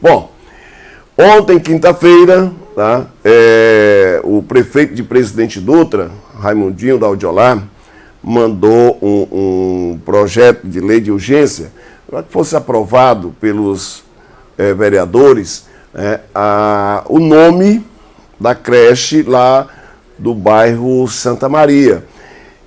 Bom, ontem, quinta-feira, tá, o prefeito de Presidente Dutra, Raimundinho da Audiolar, mandou um projeto de lei de urgência para que fosse aprovado pelos vereadores o nome da creche lá do bairro Santa Maria.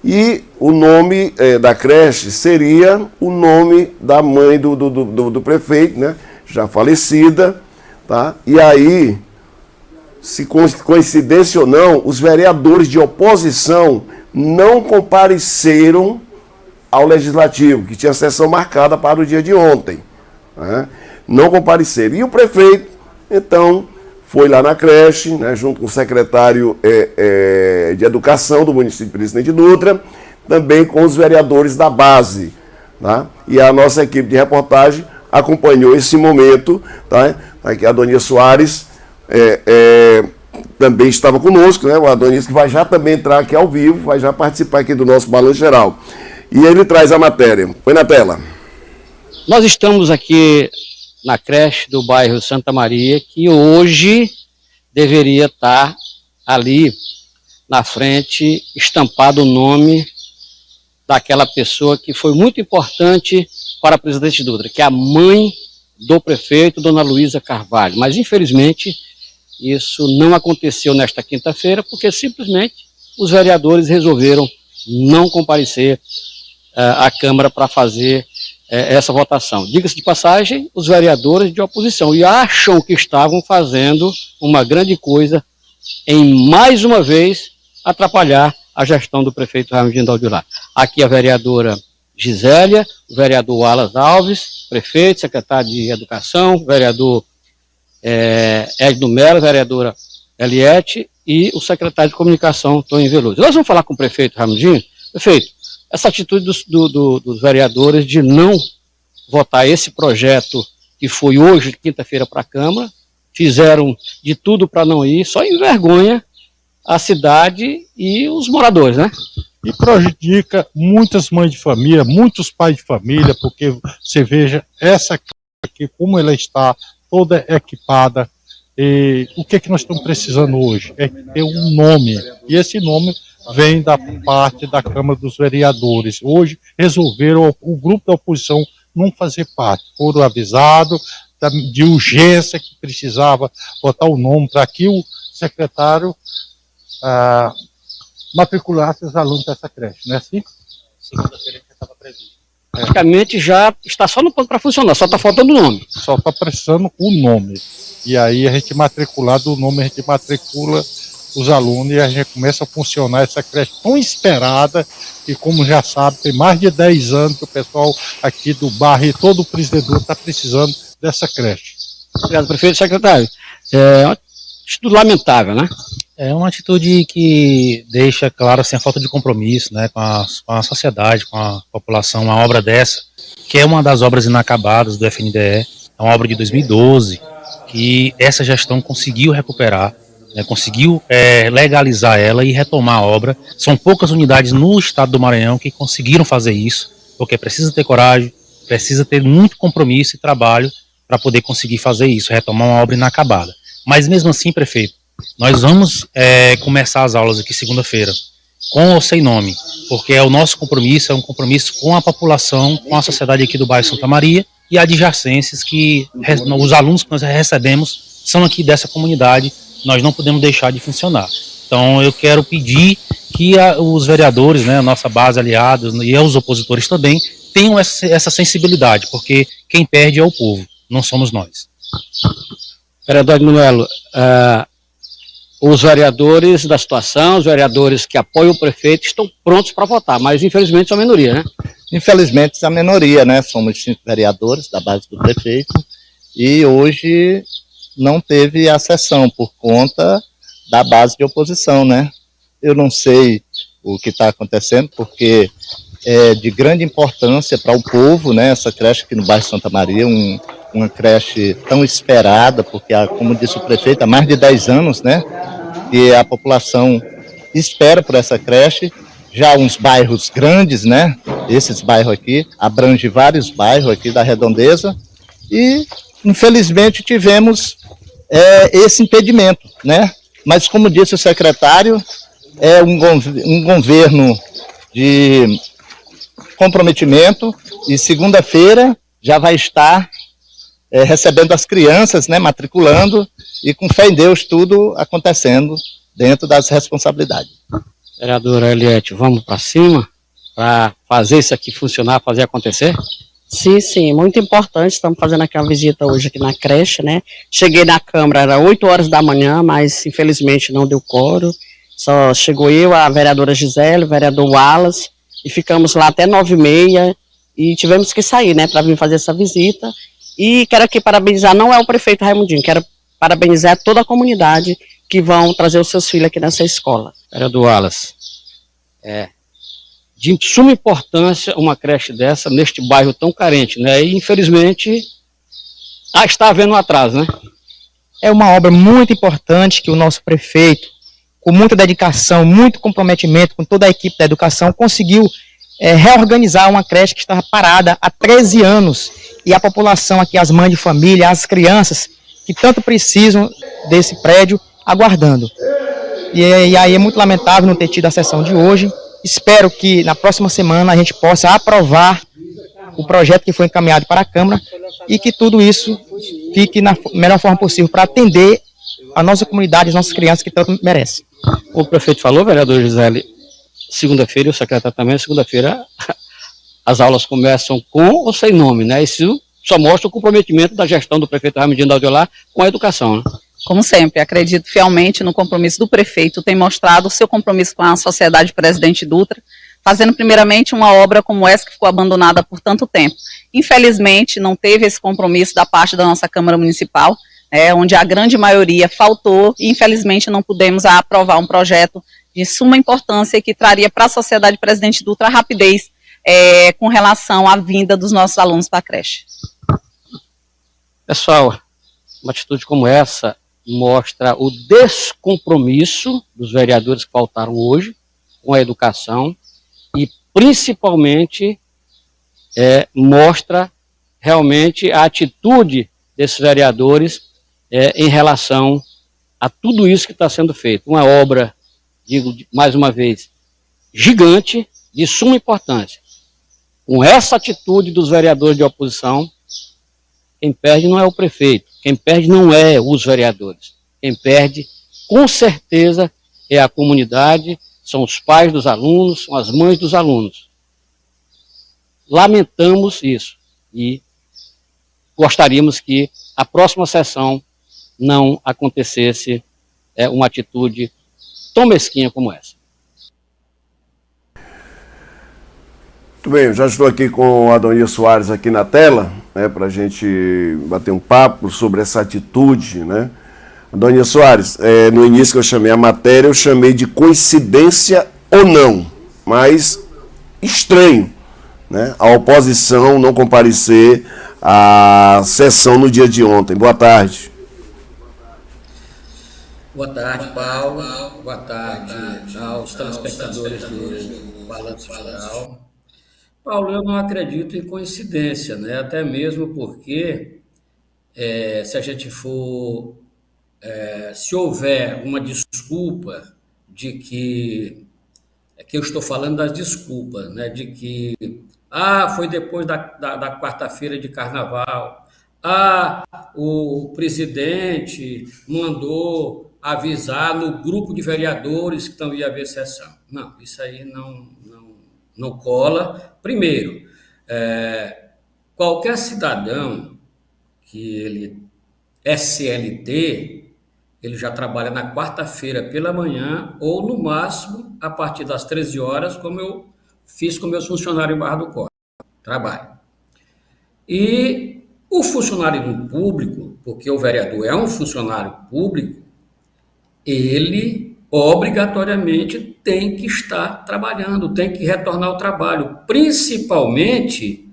E o nome da creche seria o nome da mãe do prefeito, né, já falecida, tá? E aí, se coincidência ou não, os vereadores de oposição não compareceram ao Legislativo, que tinha sessão marcada para o dia de ontem, né? Não compareceram. E o prefeito, então, foi lá na creche, né, junto com o secretário de Educação do município de Presidente Dutra, também com os vereadores da base, tá? E a nossa equipe de reportagem acompanhou esse momento, tá? Aqui a Adonis Soares também estava conosco, né? O Adonis que vai já também entrar aqui ao vivo, vai já participar aqui do nosso Balanço Geral. E ele traz a matéria. Põe na tela. Nós estamos aqui na creche do bairro Santa Maria, que hoje deveria estar ali na frente, estampado o nome daquela pessoa que foi muito importante para a Presidente Dutra, que é a mãe do prefeito, Dona Luísa Carvalho. Mas, infelizmente, isso não aconteceu nesta quinta-feira, porque simplesmente os vereadores resolveram não comparecer à Câmara para fazer essa votação. Diga-se de passagem, os vereadores de oposição, e acham que estavam fazendo uma grande coisa em, mais uma vez, atrapalhar a gestão do prefeito Raimundinho da Audiolar. Aqui a vereadora Gisélia, o vereador Wallace Alves, prefeito, secretário de Educação, vereador Edno Mello, vereadora Eliette e o secretário de Comunicação, Tony Veloso. Nós vamos falar com o prefeito Raimundinho. Prefeito, essa atitude dos vereadores de não votar esse projeto que foi hoje, quinta-feira, para a Câmara, fizeram de tudo para não ir, só envergonha a cidade e os moradores, né? E prejudica muitas mães de família, muitos pais de família, porque você veja essa aqui, como ela está toda equipada. E o que nós estamos precisando hoje? É ter um nome, e esse nome vem da parte da Câmara dos Vereadores. Hoje resolveram o grupo da oposição não fazer parte, foram avisados de urgência que precisava botar o nome para que o secretário matriculasse os alunos dessa creche, não é assim? Segunda-feira já estava previsto. Praticamente já está só no ponto para funcionar, só está faltando o nome. Só está precisando o nome. E aí a gente matriculado o nome, a gente matricula os alunos e a gente começa a funcionar essa creche tão esperada, e como já sabe, tem mais de 10 anos que o pessoal aqui do bairro e todo o Presidente está precisando dessa creche. Obrigado, prefeito. Secretário, é uma atitude lamentável, né? É uma atitude que deixa claro assim, a falta de compromisso, né, com a sociedade, com a população. Uma obra dessa, que é uma das obras inacabadas do FNDE, é uma obra de 2012, que essa gestão conseguiu recuperar, né, conseguiu legalizar ela e retomar a obra. São poucas unidades no estado do Maranhão que conseguiram fazer isso, porque precisa ter coragem, precisa ter muito compromisso e trabalho para poder conseguir fazer isso, retomar uma obra inacabada. Mas mesmo assim, prefeito, nós vamos começar as aulas aqui segunda-feira, com ou sem nome, porque o nosso compromisso é um compromisso com a população, com a sociedade aqui do bairro Santa Maria e adjacências, que os alunos que nós recebemos são aqui dessa comunidade, nós não podemos deixar de funcionar. Então eu quero pedir que os vereadores, né, a nossa base aliados e os opositores também, tenham essa sensibilidade, porque quem perde é o povo, não somos nós. Vereador Edno Mello, os vereadores da situação, os vereadores que apoiam o prefeito estão prontos para votar, mas infelizmente são a minoria, né? Infelizmente é a minoria, né? Somos 5 vereadores da base do prefeito e hoje não teve a sessão por conta da base de oposição, né? Eu não sei o que está acontecendo, porque é de grande importância para o povo, né? Essa creche aqui no bairro Santa Maria, uma creche tão esperada, porque, como disse o prefeito, há mais de 10 anos, né, que a população espera por essa creche. Já uns bairros grandes, né, esses bairros aqui, abrangem vários bairros aqui da Redondeza, e infelizmente tivemos esse impedimento, né? Mas como disse o secretário, é um governo de comprometimento e segunda-feira já vai estar recebendo as crianças, né, matriculando e com fé em Deus tudo acontecendo dentro das responsabilidades. Vereadora Eliette, vamos para cima para fazer isso aqui funcionar, fazer acontecer? Sim, sim, muito importante. Estamos fazendo aquela visita hoje aqui na creche, né? Cheguei na Câmara, era 8 horas da manhã, mas infelizmente não deu quórum. Só chegou eu, a vereadora Gisele, o vereador Wallace, e ficamos lá até 9h30 e tivemos que sair, né, para vir fazer essa visita. E quero aqui parabenizar, não é o prefeito Raimundinho, quero parabenizar toda a comunidade que vão trazer os seus filhos aqui nessa escola. Vereador Wallace, de suma importância uma creche dessa neste bairro tão carente, né? E infelizmente está havendo um atraso, né? É uma obra muito importante que o nosso prefeito, com muita dedicação, muito comprometimento com toda a equipe da educação, conseguiu reorganizar uma creche que estava parada há 13 anos. E a população aqui, as mães de família, as crianças, que tanto precisam desse prédio, aguardando. E aí é muito lamentável não ter tido a sessão de hoje. Espero que na próxima semana a gente possa aprovar o projeto que foi encaminhado para a Câmara e que tudo isso fique na melhor forma possível para atender a nossa comunidade, as nossas crianças que tanto merecem. O prefeito falou, vereador Gisele, segunda-feira, e o secretário também, segunda-feira as aulas começam com ou sem nome, né? Isso só mostra o comprometimento da gestão do prefeito Raimundinho da Audiolar com a educação, né? Como sempre, acredito fielmente no compromisso do prefeito, tem mostrado o seu compromisso com a sociedade Presidente Dutra, fazendo primeiramente uma obra como essa que ficou abandonada por tanto tempo. Infelizmente, não teve esse compromisso da parte da nossa Câmara Municipal, onde a grande maioria faltou e infelizmente não pudemos aprovar um projeto de suma importância que traria para a sociedade Presidente Dutra a rapidez com relação à vinda dos nossos alunos para a creche. Pessoal, uma atitude como essa mostra o descompromisso dos vereadores que faltaram hoje com a educação e principalmente mostra realmente a atitude desses vereadores em relação a tudo isso que está sendo feito. Uma obra, digo mais uma vez, gigante, de suma importância. Com essa atitude dos vereadores de oposição, quem perde não é o prefeito, quem perde não é os vereadores. Quem perde, com certeza, é a comunidade, são os pais dos alunos, são as mães dos alunos. Lamentamos isso e gostaríamos que a próxima sessão não acontecesse uma atitude tão mesquinha como essa. Muito bem, eu já estou aqui com o Adonir Soares aqui na tela, né, para a gente bater um papo sobre essa atitude, né? Adonir Soares, no início que eu chamei a matéria, eu chamei de coincidência ou não, mas estranho, né, a oposição não comparecer à sessão no dia de ontem. Boa tarde. Boa tarde, Paulo. Boa tarde aos telespectadores do Balanço Geral. Paulo, eu não acredito em coincidência, né? Até mesmo porque se a gente for, se houver uma desculpa de que eu estou falando das desculpas, né? De que foi depois da quarta-feira de carnaval, o presidente mandou avisar no grupo de vereadores que não ia haver sessão. Não, isso aí não cola. Primeiro, qualquer cidadão que ele é CLT, ele já trabalha na quarta-feira pela manhã ou, no máximo, a partir das 13 horas, como eu fiz com meus funcionários em Barra do Corte. Trabalho. E o funcionário público, porque o vereador é um funcionário público, ele obrigatoriamente tem que estar trabalhando, tem que retornar ao trabalho, principalmente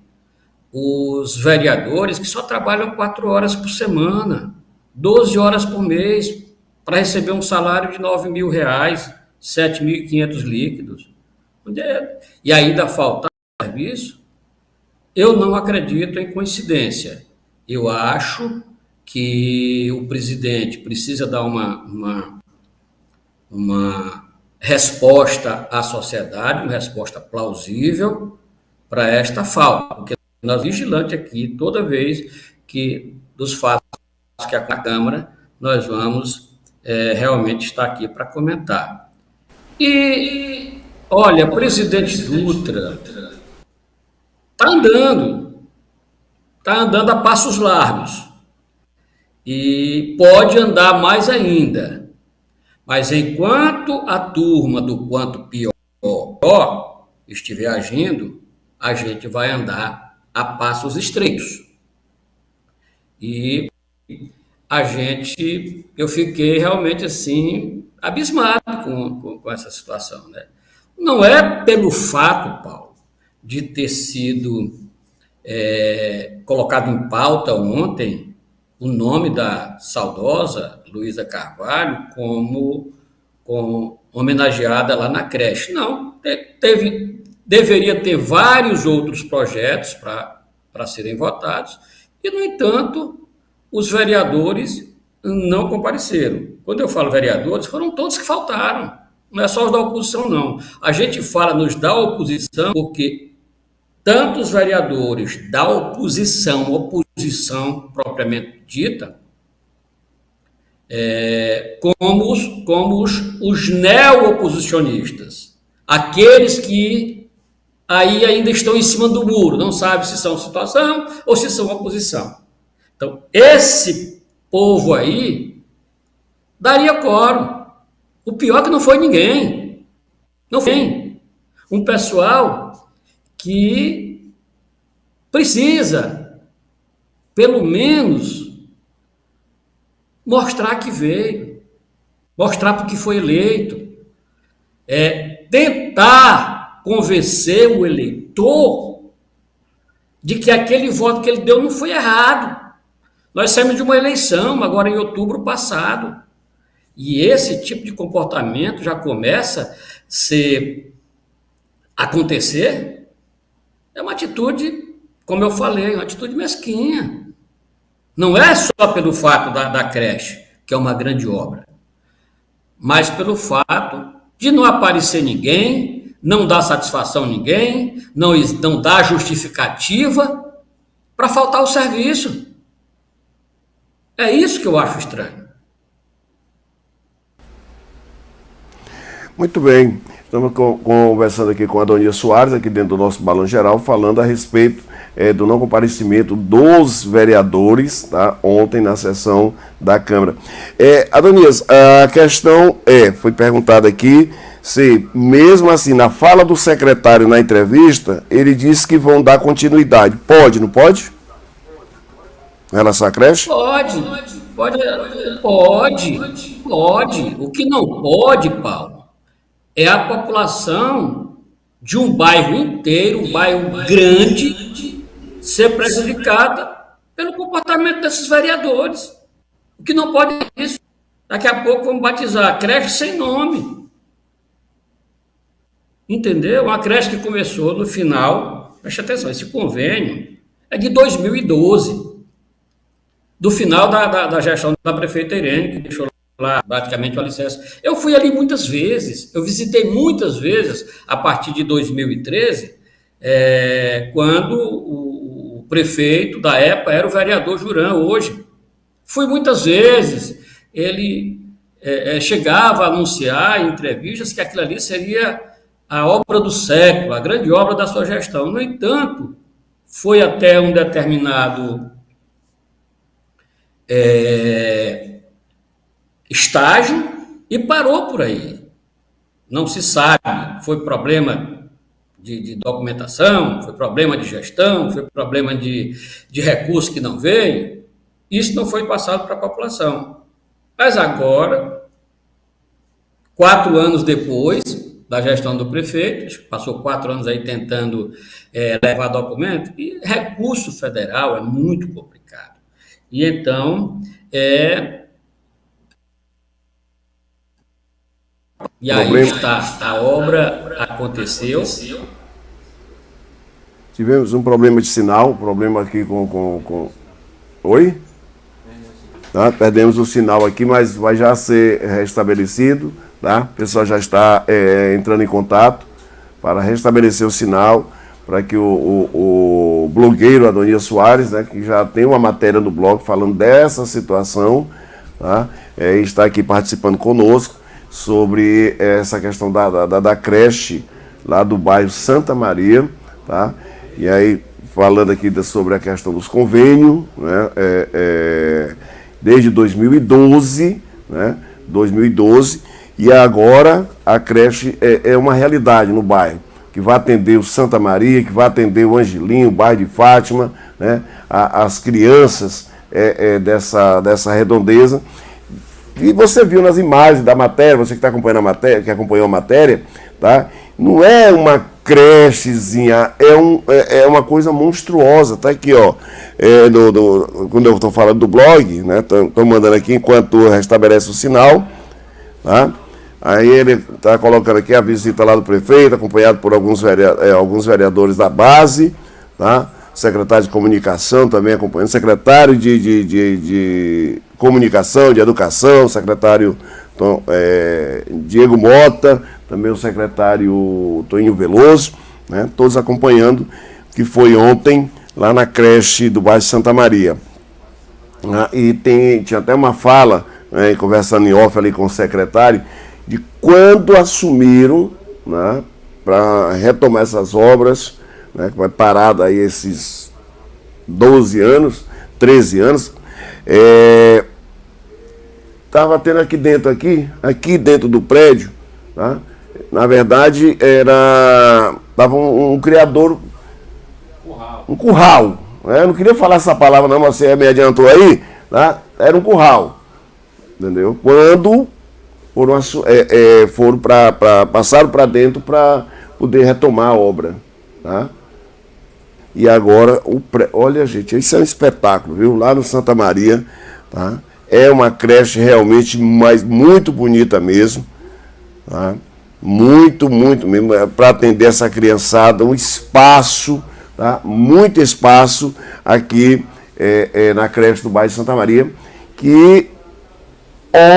os vereadores que só trabalham 4 horas por semana, 12 horas por mês, para receber um salário de R$9.000, 7.500 líquidos. E ainda faltar serviço, eu não acredito em coincidência. Eu acho que o presidente precisa dar uma resposta à sociedade, uma resposta plausível para esta falta, porque nós vigilante aqui, toda vez que dos fatos que a Câmara, nós vamos realmente estar aqui para comentar. E, olha, presidente Dutra está andando a passos largos e pode andar mais ainda. Mas enquanto a turma do quanto pior estiver agindo, a gente vai andar a passos estreitos. E eu fiquei realmente assim, abismado com essa situação, né? Não é pelo fato, Paulo, de ter sido colocado em pauta ontem o nome da saudosa Luísa Carvalho como homenageada lá na creche. Não, deveria ter vários outros projetos para serem votados e, no entanto, os vereadores não compareceram. Quando eu falo vereadores, foram todos que faltaram, não é só os da oposição, não. A gente fala nos da oposição porque tanto os vereadores da oposição propriamente dita, como os neo-oposicionistas, aqueles que aí ainda estão em cima do muro, não sabem se são situação ou se são oposição. Então, esse povo aí daria quórum. O pior é que não foi ninguém. Não foi. Um pessoal que precisa, pelo menos, mostrar que veio, mostrar porque foi eleito, tentar convencer o eleitor de que aquele voto que ele deu não foi errado. Nós saímos de uma eleição, agora em outubro passado, e esse tipo de comportamento já começa a acontecer. É uma atitude, como eu falei, uma atitude mesquinha. Não é só pelo fato da creche, que é uma grande obra, mas pelo fato de não aparecer ninguém, não dar satisfação a ninguém, não dar justificativa para faltar o serviço. É isso que eu acho estranho. Muito bem. Estamos conversando aqui com a Adonias Soares, aqui dentro do nosso Balanço Geral, falando a respeito do não comparecimento dos vereadores, tá, ontem na sessão da Câmara. Adonias, a questão foi perguntada aqui se, mesmo assim, na fala do secretário na entrevista, ele disse que vão dar continuidade. Pode, não pode? Em relação à creche? Pode. O que não pode, Paulo, é a população de um bairro inteiro, um bairro grande, ser prejudicada pelo comportamento desses vereadores. O que não pode é isso. Daqui a pouco vamos batizar a creche sem nome. Entendeu? Uma creche que começou no final, preste atenção, esse convênio é de 2012, do final da gestão da prefeita Irene, que deixou lá praticamente o alicerce. Eu fui ali muitas vezes, eu visitei muitas vezes a partir de 2013, quando o prefeito da época era o vereador Juran, hoje. Fui muitas vezes, ele chegava a anunciar em entrevistas que aquilo ali seria a obra do século, a grande obra da sua gestão. No entanto, foi até um determinado estágio e parou por aí. Não se sabe, foi problema de documentação, foi problema de gestão, foi problema de recurso que não veio. Isso não foi passado para a população. Mas agora, 4 anos depois da gestão do prefeito, passou 4 anos aí tentando levar documento, e recurso federal é muito complicado. E então, e aí a obra aconteceu. Tivemos um problema de sinal, problema aqui com Oi? Tá? Perdemos o sinal aqui, mas vai já ser restabelecido. Tá? O pessoal já está entrando em contato para restabelecer o sinal, para que o blogueiro Adonias Soares, né, que já tem uma matéria no blog falando dessa situação, tá? Está aqui participando conosco sobre essa questão da creche lá do bairro Santa Maria, tá? E aí, falando aqui sobre a questão dos convênios, né, desde 2012, né, 2012, e agora a creche é uma realidade no bairro, que vai atender o Santa Maria, que vai atender o Angelinho, o bairro de Fátima, né, as crianças dessa redondeza. E você viu nas imagens da matéria, você que está acompanhando a matéria, que acompanhou a matéria, tá? Não é uma crechezinha, é uma coisa monstruosa. Tá aqui, ó. Quando eu estou falando do blog, né? Estou mandando aqui enquanto restabelece o sinal, tá? Aí ele está colocando aqui a visita lá do prefeito, acompanhado por alguns vereadores da base, tá? Secretário de comunicação também acompanhando, secretário de comunicação, de educação, secretário Diego Mota, também o secretário Toninho Veloso, né? Todos acompanhando, que foi ontem lá na creche do bairro Santa Maria. E tinha até uma fala, né, conversando em off ali com o secretário, de quando assumiram, né, para retomar essas obras, né, que vai parar daí esses 12 anos, 13 anos, estava tendo aqui dentro do prédio, tá? Na verdade, estava um criador, um curral, né? Eu não queria falar essa palavra não, mas você me adiantou aí, tá? Era um curral, entendeu? Quando passaram para dentro para poder retomar a obra, tá? E agora, olha, gente, isso é um espetáculo, viu? Lá no Santa Maria, tá? É uma creche realmente muito bonita mesmo, tá? Muito mesmo, para atender essa criançada, um espaço, tá? Muito espaço aqui na creche do bairro Santa Maria, que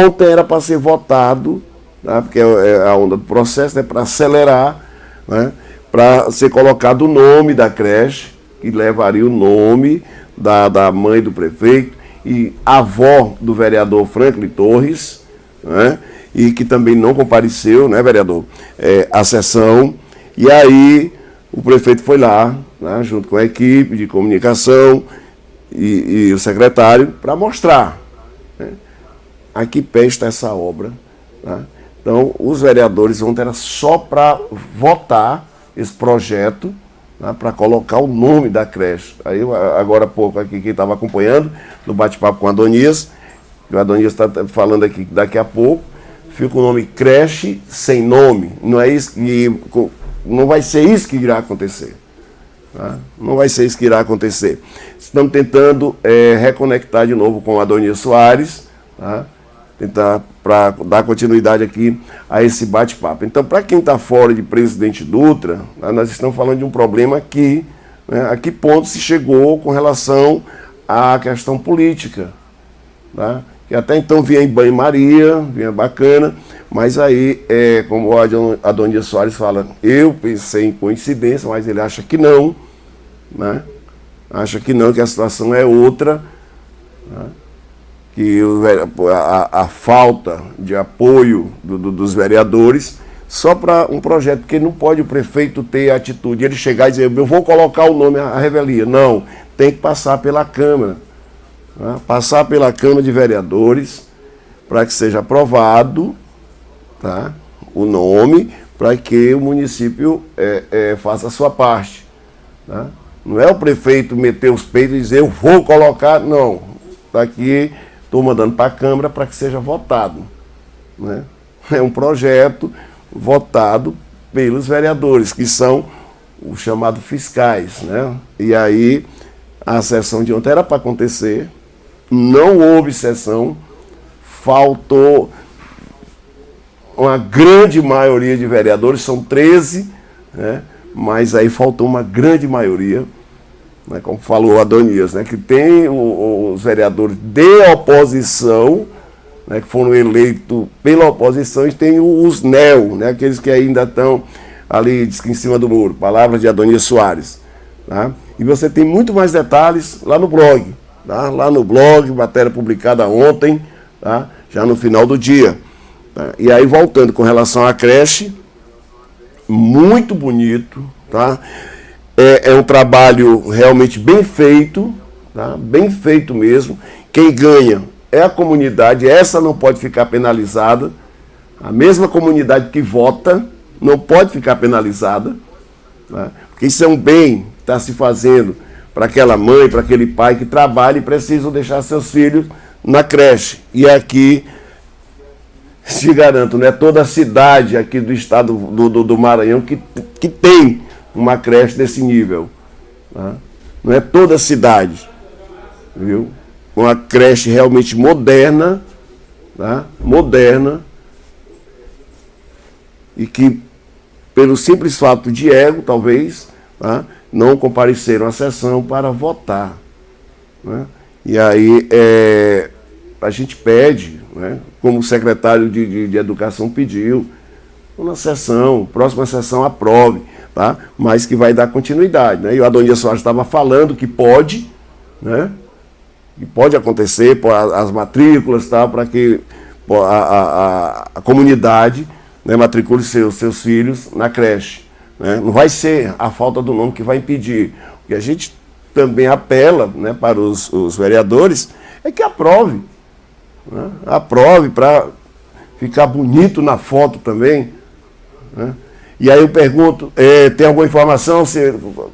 ontem era para ser votado, tá? Porque é a onda do processo, né? Para acelerar, né? Para ser colocado o nome da creche, que levaria o nome da mãe do prefeito e avó do vereador Franklin Torres, né? E que também não compareceu, né, vereador, à sessão. E aí o prefeito foi lá, né, junto com a equipe de comunicação e o secretário, para mostrar, né, a que pé está essa obra, tá? Então, os vereadores ontem era só para votar esse projeto, né, para colocar o nome da creche. Aí, agora há pouco, aqui quem estava acompanhando, no bate-papo com o Adonias está falando aqui que daqui a pouco fica o nome creche sem nome. Não é isso, não vai ser isso que irá acontecer. Tá? Não vai ser isso que irá acontecer. Estamos tentando reconectar de novo com o Adonias Soares, tá? Tentar para dar continuidade aqui a esse bate-papo. Então, para quem está fora de Presidente Dutra, nós estamos falando de um problema aqui, né, a que ponto se chegou com relação à questão política, tá? Que até então vinha em banho-maria, vinha bacana, mas aí, como o Adonias Soares fala, eu pensei em coincidência, mas ele acha que não, né? Acha que não, que a situação é outra, né? Que a falta de apoio dos vereadores só para um projeto, porque não pode o prefeito ter a atitude, ele chegar e dizer, eu vou colocar o nome à revelia. Não, tem que passar pela Câmara, né? Passar pela Câmara de Vereadores para que seja aprovado, tá, o nome, para que o município faça a sua parte, tá? Não é o prefeito meter os peitos e dizer, eu vou colocar, não, está aqui, estou mandando para a Câmara para que seja votado, né? É um projeto votado pelos vereadores, que são os chamados fiscais, né? E aí, a sessão de ontem era para acontecer, não houve sessão, faltou uma grande maioria de vereadores, são 13, né? Mas aí faltou uma grande maioria, né, como falou Adonias, né, que tem os vereadores de oposição, né, que foram eleitos pela oposição, e tem os NEO, né, aqueles que ainda estão ali diz que em cima do muro, palavras de Adonias Soares. Tá? E você tem muito mais detalhes lá no blog. Tá? Lá no blog, matéria publicada ontem, tá? Já no final do dia. Tá? E aí, voltando com relação à creche, muito bonito, tá? É um trabalho realmente bem feito, tá? Bem feito mesmo. Quem ganha é a comunidade, essa não pode ficar penalizada. A mesma comunidade que vota não pode ficar penalizada, tá? Porque isso é um bem que está se fazendo para aquela mãe, para aquele pai que trabalha e precisam deixar seus filhos na creche. E aqui, te garanto, não é toda a cidade aqui do estado do Maranhão que tem uma creche desse nível. Tá? Não é toda a cidade, viu? Uma creche realmente moderna, tá? Moderna, e que, pelo simples fato de ego, talvez, tá? Não compareceram à sessão para votar. Né? E aí a gente pede, né, como o secretário de Educação pediu, uma sessão, próxima sessão aprove, tá? Mas que vai dar continuidade. Né? E o Adonias Soares estava falando que pode, né? Que pode acontecer, as matrículas, tá? Para que a comunidade, né, matricule seus filhos na creche. Né? Não vai ser a falta do nome que vai impedir. O que a gente também apela, né, para os vereadores é que aprove. Né? Aprove para ficar bonito na foto também. Né? E aí eu pergunto, tem alguma informação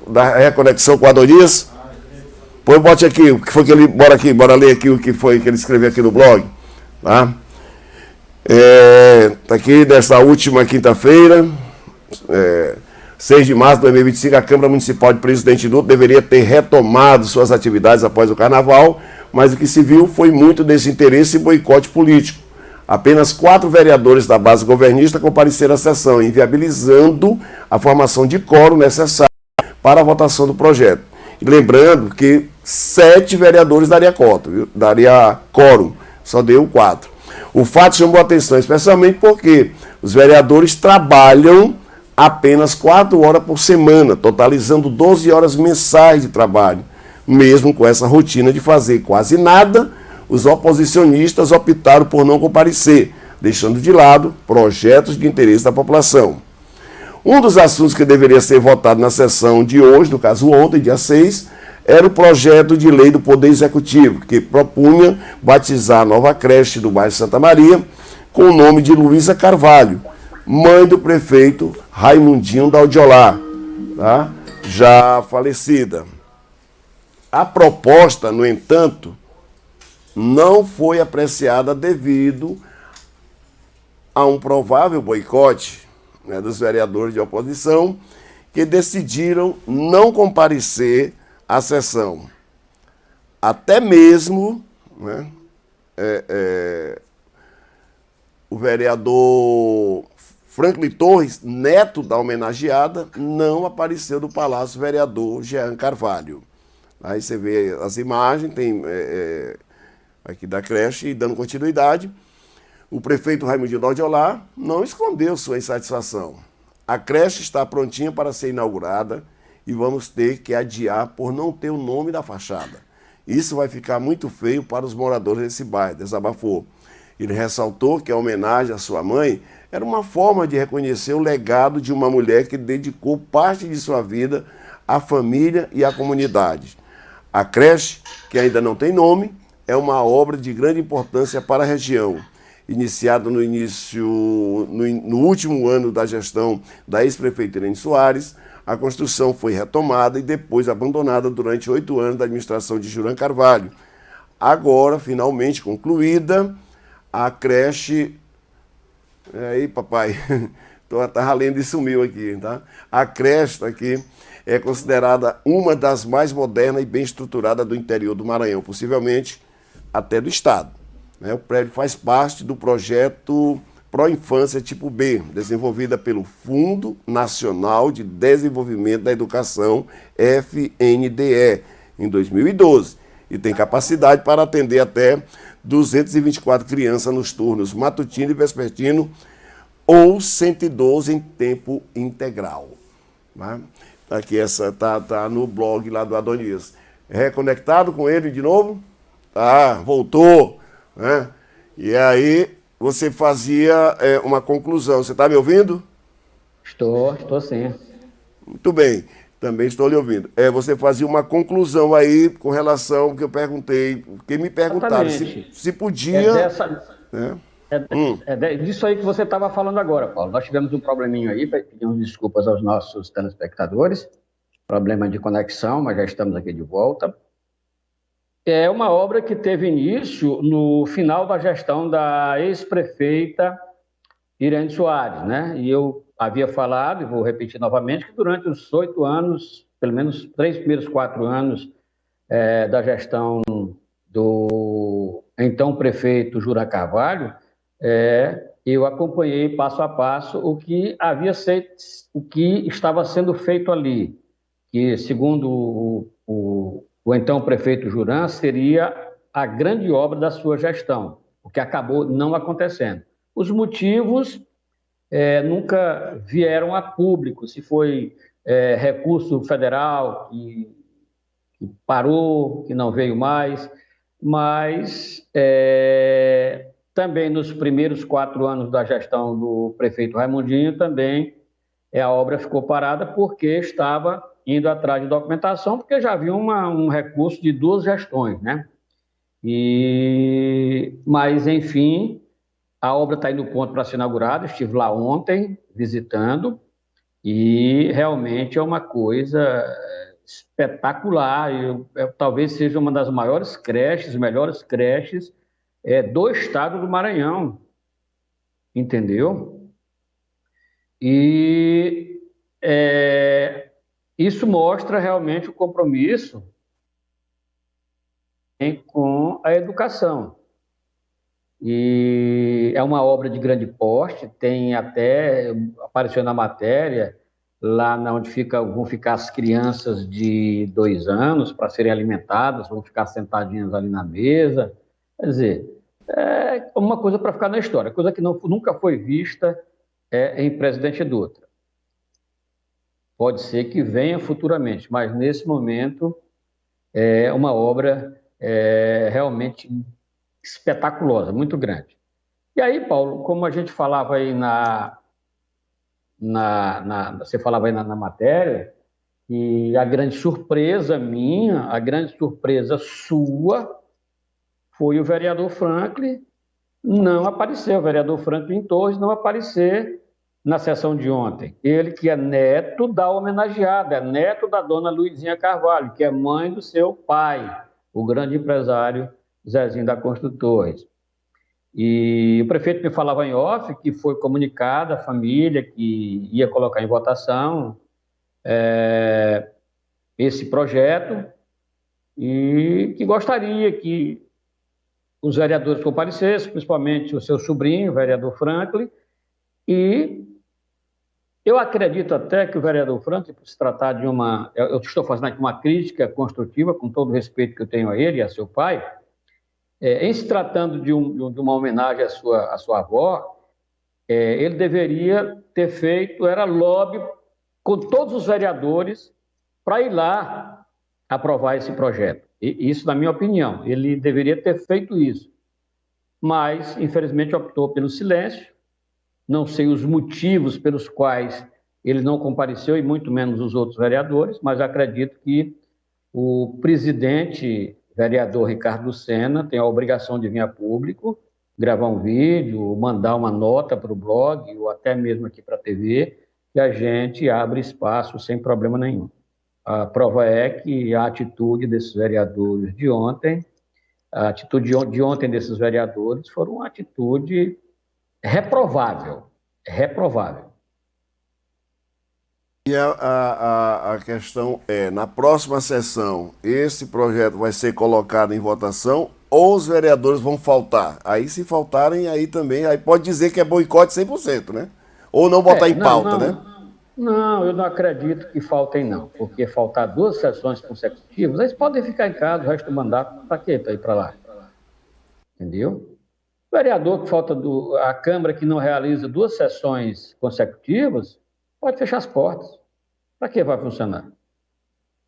da reconexão com o Adonias? Põe, bote aqui, o que foi que ele... Bora ler aqui o que foi que ele escreveu aqui no blog. Tá? Tá aqui, dessa última quinta-feira, 6 de março de 2025, a Câmara Municipal de Presidente Dutra deveria ter retomado suas atividades após o Carnaval, mas o que se viu foi muito desinteresse e boicote político. Apenas 4 vereadores da base governista compareceram à sessão, inviabilizando a formação de quórum necessário para a votação do projeto. E lembrando que 7 vereadores daria quórum, só deu 4. O fato chamou a atenção, especialmente porque os vereadores trabalham apenas 4 horas por semana, totalizando 12 horas mensais de trabalho. Mesmo com essa rotina de fazer quase nada, os oposicionistas optaram por não comparecer, deixando de lado projetos de interesse da população. Um dos assuntos que deveria ser votado na sessão de hoje, no caso ontem, dia 6, era o projeto de lei do Poder Executivo, que propunha batizar a nova creche do bairro Santa Maria com o nome de Luísa Carvalho, mãe do prefeito Raimundinho da Aldiolá, tá? Já falecida. A proposta, no entanto, não foi apreciada devido a um provável boicote, né, dos vereadores de oposição, que decidiram não comparecer à sessão. Até mesmo, né, o vereador Franklin Torres, neto da homenageada, não apareceu do Palácio Vereador Jean Carvalho. Aí você vê as imagens, tem aqui da creche, e dando continuidade, o prefeito Raimundinho da Aldiolá não escondeu sua insatisfação. A creche está prontinha para ser inaugurada e vamos ter que adiar por não ter o nome da fachada. Isso vai ficar muito feio para os moradores desse bairro, desabafou. Ele ressaltou que a homenagem à sua mãe era uma forma de reconhecer o legado de uma mulher que dedicou parte de sua vida à família e à comunidade. A creche, que ainda não tem nome, é uma obra de grande importância para a região. Iniciada no último ano da gestão da ex-prefeita Irene Soares, a construção foi retomada e depois abandonada durante 8 anos da administração de Jean Carvalho. Agora, finalmente concluída, a creche... Aí, papai, estava lendo e sumiu aqui, tá? A creche aqui é considerada uma das mais modernas e bem estruturadas do interior do Maranhão, possivelmente até do estado. O prédio faz parte do projeto Pró-Infância Tipo B, desenvolvida pelo Fundo Nacional de Desenvolvimento da Educação, FNDE, em 2012, e tem capacidade para atender até 224 crianças nos turnos matutino e vespertino, ou 112 em tempo integral. Né? Aqui tá no blog lá do Adonias. Reconectado com ele de novo? Tá, voltou. Né? E aí você fazia uma conclusão. Você está me ouvindo? Estou sim. Muito bem, também estou lhe ouvindo. Você fazia uma conclusão aí com relação ao que eu perguntei, porque me perguntaram se podia... Disso aí que você estava falando agora, Paulo. Nós tivemos um probleminha aí, pedimos desculpas aos nossos telespectadores, problema de conexão, mas já estamos aqui de volta. É uma obra que teve início no final da gestão da ex-prefeita Irene Soares, né? E eu havia falado, e vou repetir novamente, que durante os 8 anos, pelo menos 3 primeiros 4 anos da gestão do então prefeito Jura Carvalho, eu acompanhei passo a passo o que estava sendo feito ali, que segundo o então prefeito Juran seria a grande obra da sua gestão, o que acabou não acontecendo. Os motivos nunca vieram a público, se foi recurso federal que parou, que não veio mais, mas também nos primeiros 4 anos da gestão do prefeito Raimundinho, também a obra ficou parada porque estava indo atrás de documentação, porque já havia um recurso de 2 gestões, né? Mas, enfim, a obra está indo no ponto para ser inaugurada. Estive lá ontem visitando e realmente é uma coisa espetacular. Talvez seja uma das maiores creches, melhores creches do estado do Maranhão, entendeu? E isso mostra realmente o compromisso com a educação. E é uma obra de grande porte, tem até, apareceu na matéria, lá onde vão ficar as crianças de 2 anos para serem alimentadas, vão ficar sentadinhas ali na mesa. Quer dizer, é uma coisa para ficar na história, coisa que nunca foi vista em Presidente Dutra. Pode ser que venha futuramente, mas nesse momento é uma obra realmente espetaculosa, muito grande. E aí, Paulo, como a gente falava aí você falava aí na matéria, e a grande surpresa minha, a grande surpresa sua, foi o vereador Franklin não aparecer, o vereador Franklin Torres não aparecer na sessão de ontem. Ele que é neto da homenageada, é neto da dona Luizinha Carvalho, que é mãe do seu pai, o grande empresário Zezinho da Construtores. E o prefeito me falava em off que foi comunicada a família que ia colocar em votação esse projeto e que gostaria que os vereadores comparecessem, principalmente o seu sobrinho, o vereador Franklin, e eu acredito até que o vereador Franklin, por se tratar de eu estou fazendo aqui uma crítica construtiva, com todo o respeito que eu tenho a ele e a seu pai, em se tratando de uma homenagem à sua avó, ele deveria ter feito, lobby com todos os vereadores para ir lá aprovar esse projeto. E isso, na minha opinião, ele deveria ter feito isso. Mas, infelizmente, optou pelo silêncio. Não sei os motivos pelos quais ele não compareceu, e muito menos os outros vereadores, mas acredito que o presidente, vereador Ricardo Lucena, tem a obrigação de vir a público, gravar um vídeo, mandar uma nota para o blog, ou até mesmo aqui para a TV, que a gente abre espaço sem problema nenhum. A prova é que a atitude desses vereadores de ontem, a atitude de ontem desses vereadores foi uma atitude reprovável. Reprovável. E a questão na próxima sessão, esse projeto vai ser colocado em votação ou os vereadores vão faltar? Aí se faltarem, aí também, aí pode dizer que é boicote 100%, né? Ou não botar em pauta, né? Não, eu não acredito que faltem, não. Porque faltar 2 sessões consecutivas, eles podem ficar em casa o resto do mandato, para quê? Para ir para lá. Entendeu? O vereador que falta a Câmara que não realiza 2 sessões consecutivas, pode fechar as portas. Para que vai funcionar?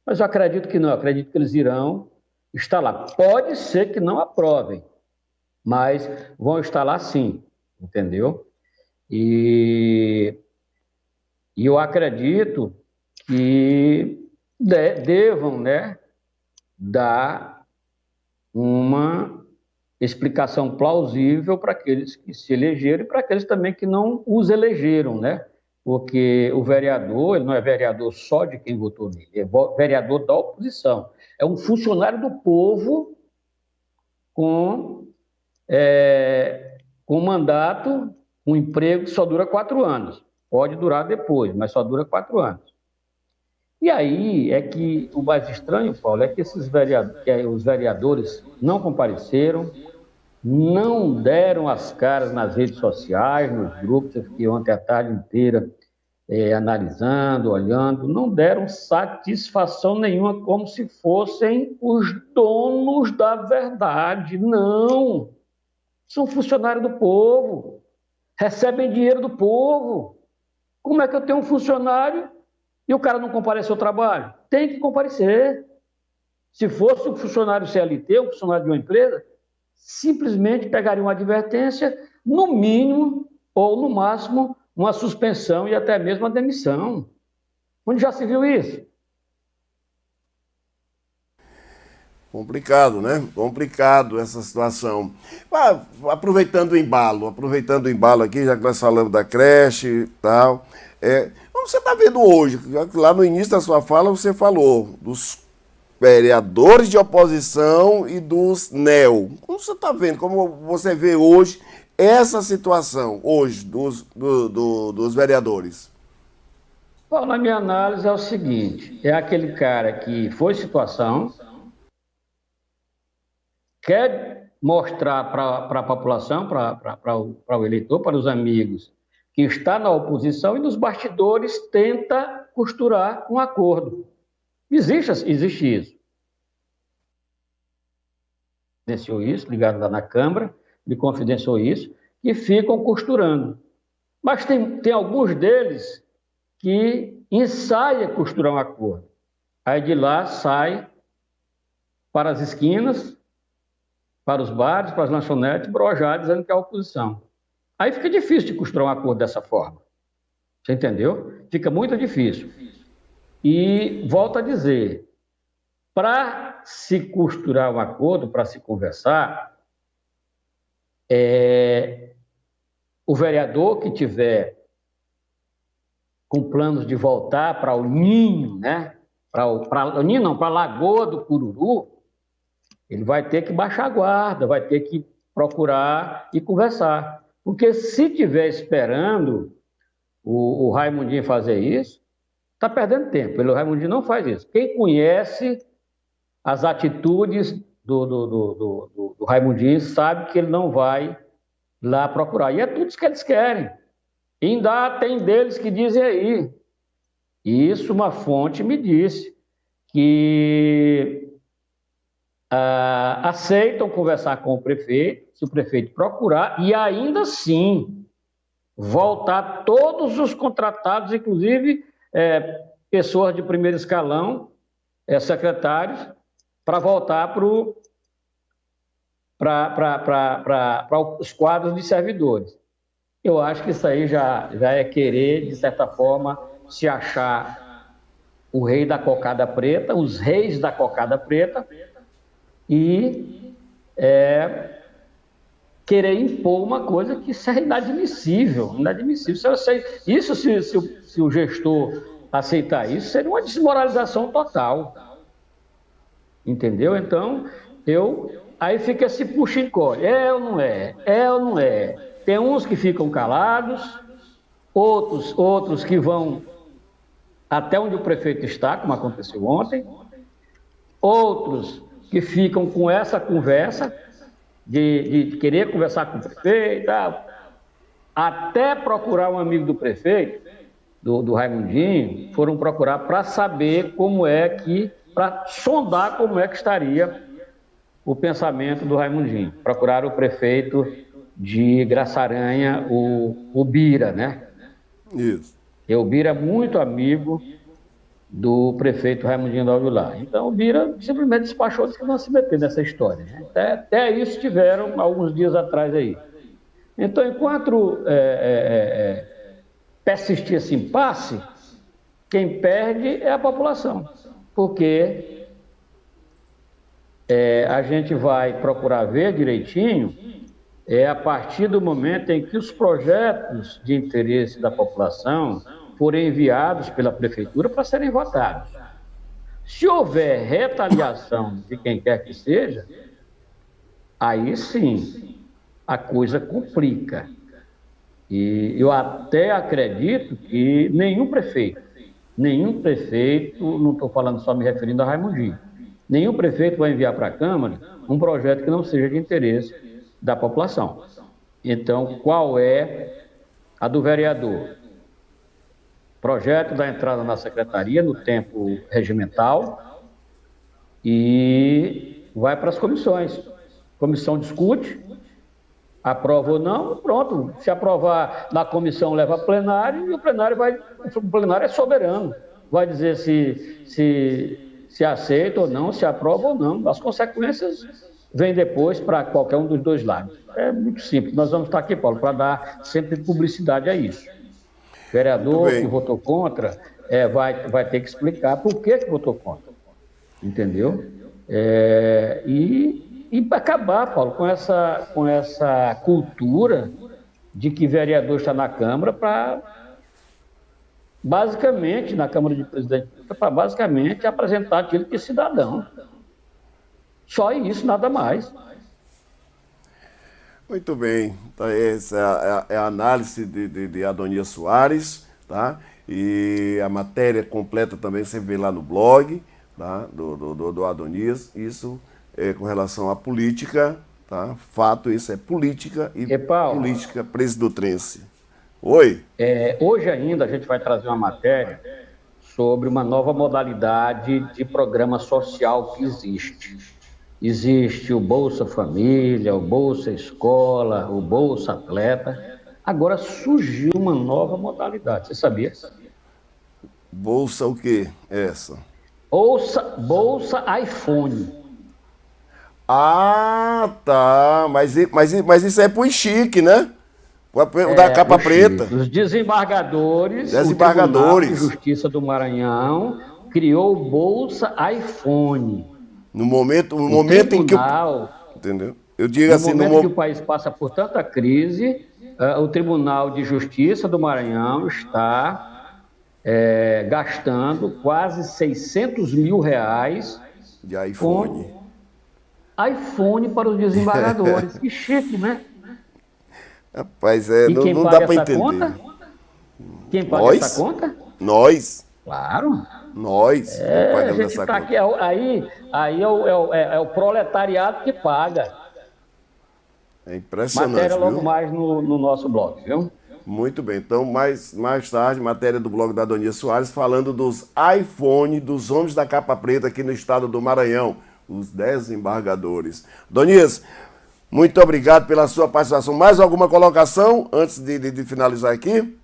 Mas eu acredito que não, eu acredito que eles irão estar lá. Pode ser que não aprovem, mas vão estar lá sim, entendeu? E eu acredito que devam, né, dar uma explicação plausível para aqueles que se elegeram e para aqueles também que não os elegeram, né? Porque o vereador, ele não é vereador só de quem votou nele, é vereador da oposição. É um funcionário do povo com mandato, um emprego que só dura 4 anos. Pode durar depois, mas só dura 4 anos. E aí é que o mais estranho, Paulo, é que os vereadores não compareceram, não deram as caras nas redes sociais, nos grupos. Eu fiquei ontem a tarde inteira analisando, olhando, não deram satisfação nenhuma, como se fossem os donos da verdade. Não! São funcionários do povo, recebem dinheiro do povo. Como é que eu tenho um funcionário e o cara não comparece ao trabalho? Tem que comparecer. Se fosse um funcionário CLT, um funcionário de uma empresa, simplesmente pegaria uma advertência, no mínimo, ou no máximo, uma suspensão e até mesmo uma demissão. Onde já se viu isso? Complicado, né? Complicado essa situação. Aproveitando o embalo aqui, já que nós falamos da creche e tal, como você está vendo hoje? Lá no início da sua fala você falou dos vereadores de oposição e dos NEO. Como você está vendo? Como você vê hoje essa situação, hoje, dos vereadores? Bom, na minha análise é o seguinte, é aquele cara que foi situação, quer mostrar para a população, para o eleitor, para os amigos, que está na oposição e nos bastidores tenta costurar um acordo. Existe isso. Confidenciou isso, ligado lá na Câmara, ele confidenciou isso, e ficam costurando. Mas tem alguns deles que ensaiam costurar um acordo. Aí de lá sai para as esquinas, para os bares, para as lanchonetes, brojar, dizendo que é a oposição. Aí fica difícil de costurar um acordo dessa forma. Você entendeu? Fica muito difícil. E volto a dizer, para se costurar um acordo, para se conversar, o vereador que tiver com planos de voltar para o Ninho, né? Para o Ninho não, para a Lagoa do Cururu, ele vai ter que baixar a guarda, vai ter que procurar e conversar. Porque se estiver esperando o Raimundinho fazer isso, está perdendo tempo. O Raimundinho não faz isso. Quem conhece as atitudes do Raimundinho sabe que ele não vai lá procurar. E é tudo isso que eles querem. E ainda tem deles que dizem aí. Isso uma fonte me disse, que aceitam conversar com o prefeito, se o prefeito procurar, e ainda assim voltar todos os contratados, inclusive pessoas de primeiro escalão, secretários, para voltar para os quadros de servidores. Eu acho que isso aí já é querer, de certa forma, se achar o rei da cocada preta, os reis da cocada preta, e querer impor uma coisa que isso é inadmissível. Isso, se o gestor aceitar isso, seria uma desmoralização total. Entendeu? Então, aí fica esse puxa-encolhe. Ou não é? Ou não é? Tem uns que ficam calados, outros que vão até onde o prefeito está, como aconteceu ontem, outros que ficam com essa conversa, de querer conversar com o prefeito e tal, até procurar um amigo do prefeito, do Raimundinho, foram procurar para saber como é que, para sondar como é que estaria o pensamento do Raimundinho. Procuraram o prefeito de Graça Aranha, o Bira, né? Isso. E o Bira é muito amigo do prefeito Raimundinho da Avilar. Então o Bira simplesmente despachou, disse que não se meter nessa história, né? Até isso tiveram alguns dias atrás aí. Então, enquanto persistir esse impasse, quem perde é a população, porque a gente vai procurar ver direitinho a partir do momento em que os projetos de interesse da população forem enviados pela prefeitura para serem votados. Se houver retaliação de quem quer que seja, aí sim a coisa complica. E eu até acredito que nenhum prefeito, não estou falando só me referindo a Raimundinho, nenhum prefeito vai enviar para a Câmara um projeto que não seja de interesse da população. Então, qual é a do vereador? Projeto da entrada na secretaria no tempo regimental e vai para as comissões. Comissão discute, aprova ou não, pronto. Se aprovar na comissão, leva a plenário e o plenário é soberano. Vai dizer se aceita ou não, se aprova ou não. As consequências vêm depois para qualquer um dos dois lados. É muito simples. Nós vamos estar aqui, Paulo, para dar sempre publicidade a isso. O vereador que votou contra vai ter que explicar por que votou contra. Entendeu? E para acabar, Paulo, com essa cultura de que vereador está na Câmara para, basicamente, na Câmara de Presidente, para basicamente apresentar aquilo que é cidadão. Só isso, nada mais. Muito bem. Então, essa é a análise de Adonias Soares, tá? E a matéria completa também você vê lá no blog, tá? do Adonias. Isso é com relação à política, tá? Fato, isso é política e Paulo, política presidutrense. Oi? Hoje ainda a gente vai trazer uma matéria sobre uma nova modalidade de programa social que existe. Existe o Bolsa Família, o Bolsa Escola, o Bolsa Atleta. Agora surgiu uma nova modalidade, você sabia? Bolsa o quê? Essa? Bolsa iPhone. Ah, tá. Mas isso é pro chique, né? O da capa preta. Os desembargadores, o Tribunal de Justiça do Maranhão criou o Bolsa iPhone. No momento em que entendeu? Eu digo assim, no momento que o país passa por tanta crise, o Tribunal de Justiça do Maranhão está gastando quase R$600 mil de iPhone. Com iPhone para os desembargadores. Que chique, né? Rapaz, não dá para entender. Conta? Quem paga essa conta? Nós. Claro. Nós pagamos essa conta. Aqui, aí é o proletariado que paga. É impressionante. Matéria logo viu? mais no nosso blog, viu? Muito bem. Então, mais tarde, matéria do blog da Adonias Soares, falando dos iPhone, dos homens da capa preta aqui no estado do Maranhão, os desembargadores. Adonias, muito obrigado pela sua participação. Mais alguma colocação antes de finalizar aqui?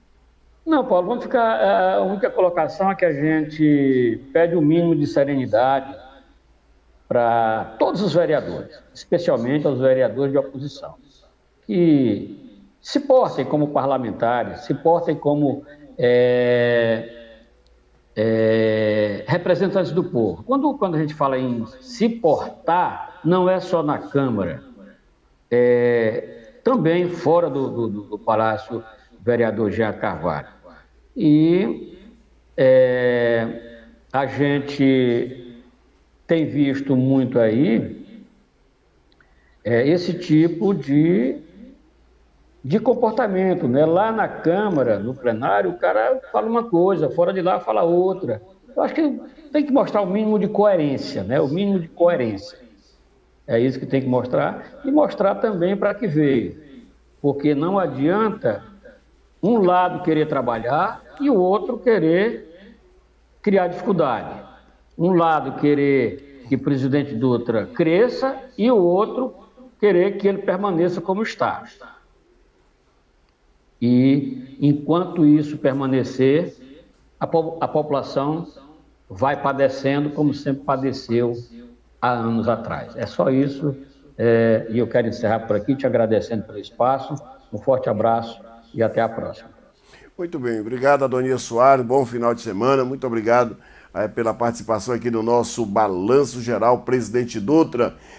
Não, Paulo, vamos ficar. A única colocação é que a gente pede o mínimo de serenidade para todos os vereadores, especialmente aos vereadores de oposição, que se portem como parlamentares, se portem como representantes do povo. Quando a gente fala em se portar, não é só na Câmara, também fora do Palácio Vereador Jean Carvalho. E a gente tem visto muito aí esse tipo de comportamento, né? Lá na Câmara, no plenário, o cara fala uma coisa, fora de lá fala outra. Eu acho que tem que mostrar o mínimo de coerência, né? O mínimo de coerência. É isso que tem que mostrar, e mostrar também para que veio. Porque não adianta um lado querer trabalhar e o outro querer criar dificuldade. Um lado querer que o presidente Dutra cresça e o outro querer que ele permaneça como está. E enquanto isso permanecer, a população vai padecendo como sempre padeceu há anos atrás. É só isso, e eu quero encerrar por aqui, te agradecendo pelo espaço. Um forte abraço e até a próxima. Muito bem, obrigado, Adonias Soares, bom final de semana, muito obrigado pela participação aqui no nosso Balanço Geral Presidente Dutra.